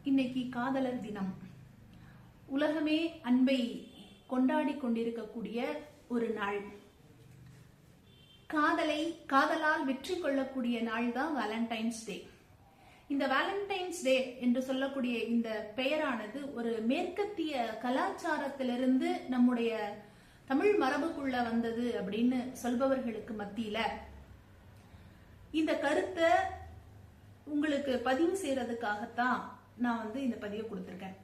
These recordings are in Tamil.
இன்னைக்கு காதலர் தினம். உலகமே அன்பை கொண்டாடி கொண்டிருக்கக்கூடிய ஒரு நாள். காதலால் வெற்றி கொள்ளக்கூடிய நாள் தான் வேலண்டைன்ஸ் டே. இந்த வேலண்டைன்ஸ் டே என்று சொல்லக்கூடிய இந்த பெயரானது ஒரு மேற்கத்திய கலாச்சாரத்திலிருந்து நம்முடைய தமிழ் மரபுக்குள்ள வந்தது அப்படின்னு சொல்பவர்களுக்கு மத்தியில இந்த கருத்தை உங்களுக்கு பதிவு செய்யறதுக்காகத்தான் நான் இந்த பதிவை கொடுத்திருக்கேன்.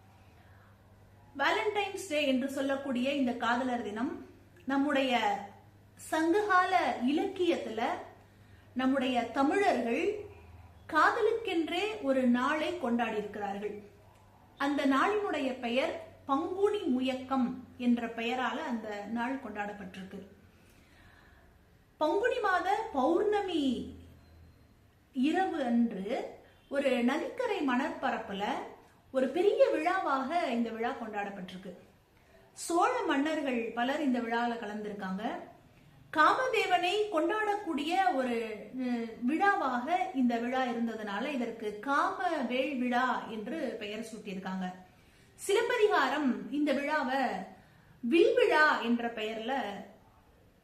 வேலண்டைன்ஸ் டே என்று சொல்லக்கூடிய இந்த காதலர் தினம் நம்முடைய சங்ககால இலக்கியத்துல நம்முடைய தமிழர்கள் காதலுக்கென்றே ஒரு நாளை கொண்டாடி இருக்கிறார்கள். அந்த நாளினுடைய பெயர் பங்குனி முயக்கம் என்ற பெயரால அந்த நாள் கொண்டாடப்பட்டிருக்கு. பங்குனி மாத பௌர்ணமி இரவு அன்று ஒரு நதிக்கரை மணற்பரப்புல ஒரு பெரிய விழாவாக இந்த விழா கொண்டாடப்பட்டிருக்கு. சோழ மன்னர்கள் பலர் இந்த விழாவில் கலந்திருக்காங்க. காமதேவனை கொண்டாடக்கூடிய ஒரு விழாவாக இந்த விழா இருந்ததுனால இதற்கு காம வேள் விழா என்று பெயர் சூட்டியிருக்காங்க. சிலப்பதிகாரம் இந்த விழாவை வில்விழா என்ற பெயர்ல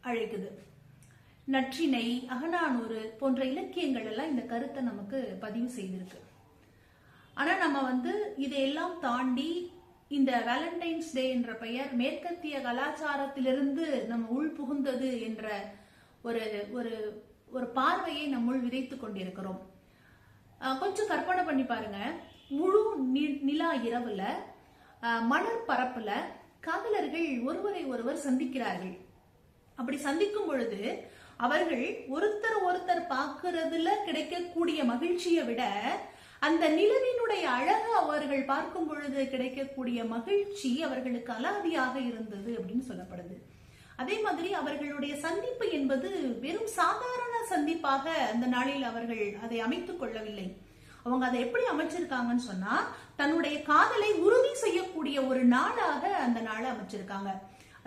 அழைக்குது. நற்றிணை, அகநானூறு போன்ற இலக்கியங்கள் எல்லாம் இந்த கருத்தை நமக்கு பதிவு செய்திருக்கு. ஆனா நம்ம இதையெல்லாம் தாண்டி இந்த வேலண்டைன்ஸ் டே என்ற பெயர் மேற்கத்திய கலாச்சாரத்திலிருந்து நம்ம உள் புகுந்தது என்ற ஒரு ஒரு ஒரு பார்வையை நம்முள் விதைத்து கொண்டிருக்கிறோம். கொஞ்சம் கற்பனை பண்ணி பாருங்க. முழு நிலா இரவுல மணற்பரப்புல காதலர்கள் ஒருவரை ஒருவர் சந்திக்கிறார்கள். அப்படி சந்திக்கும் பொழுது அவர்கள் ஒருத்தர் பார்க்கறதுல கிடைக்கக்கூடிய மகிழ்ச்சியை விட அந்த நிலவினுடைய அழகு அவர்கள் பார்க்கும் பொழுது கிடைக்கக்கூடிய மகிழ்ச்சி அவர்களுக்கு அலாதியாக இருந்தது அப்படின்னு சொல்லப்படுது. அதே மாதிரி அவர்களுடைய சந்திப்பு என்பது வெறும் சாதாரண சந்திப்பாக அந்த நாளில் அவர்கள் அதை அமைத்துக் கொள்ளவில்லை. அவங்க அதை எப்படி அமைச்சிருக்காங்கன்னு சொன்னா தன்னுடைய காதலை உறுதி செய்யக்கூடிய ஒரு நாளாக அந்த நாளை அமைச்சிருக்காங்க.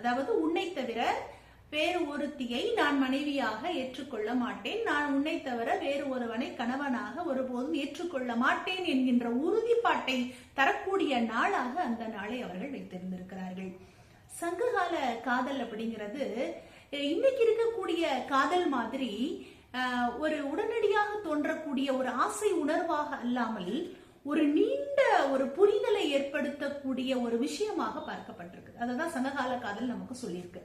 அதாவது உன்னை தவிர வேறு ஒருத்தியை நான் மனைவியாக ஏற்றுக்கொள்ள மாட்டேன், நான் உன்னை தவிர வேறு ஒருவனை கணவனாக ஒருபோதும் ஏற்றுக்கொள்ள மாட்டேன் என்கின்ற உறுதிப்பாட்டை தரக்கூடிய நாளாக அந்த நாளை அவர்கள் வைத்திருந்திருக்கிறார்கள். சங்ககால காதல் அப்படிங்கிறது இன்னைக்கு இருக்கக்கூடிய காதல் மாதிரி ஒரு உடனடியாக தோன்றக்கூடிய ஒரு ஆசை உணர்வாக அல்லாமல் ஒரு நீண்ட ஒரு புரிதலை ஏற்படுத்தக்கூடிய ஒரு விஷயமாக பார்க்கப்பட்டிருக்கு. அதுதான் சங்ககால காதல் நமக்கு சொல்லியிருக்கு.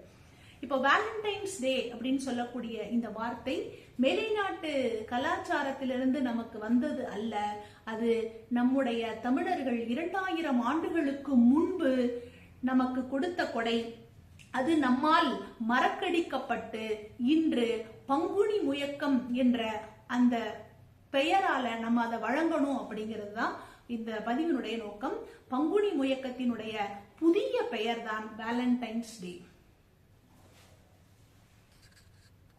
இப்போ வேலண்டைன்ஸ் டே அப்படின்னு சொல்லக்கூடிய இந்த வார்த்தை மேலைநாட்டு கலாச்சாரத்திலிருந்து நமக்கு வந்தது அல்ல. அது நம்முடைய தமிழர்கள் 2000 ஆண்டுகளுக்கு முன்பு நமக்கு கொடுத்த கொடை. அது நம்மால் மறக்கடிக்கப்பட்டு இன்று பங்குனி முயக்கம் என்ற அந்த பெயரால நம்ம அதை வழங்கணும் அப்படிங்கிறது தான் இந்த பதிவினுடைய நோக்கம். பங்குனி முயக்கத்தினுடைய புதிய பெயர் தான் வேலண்டைன்ஸ் டே.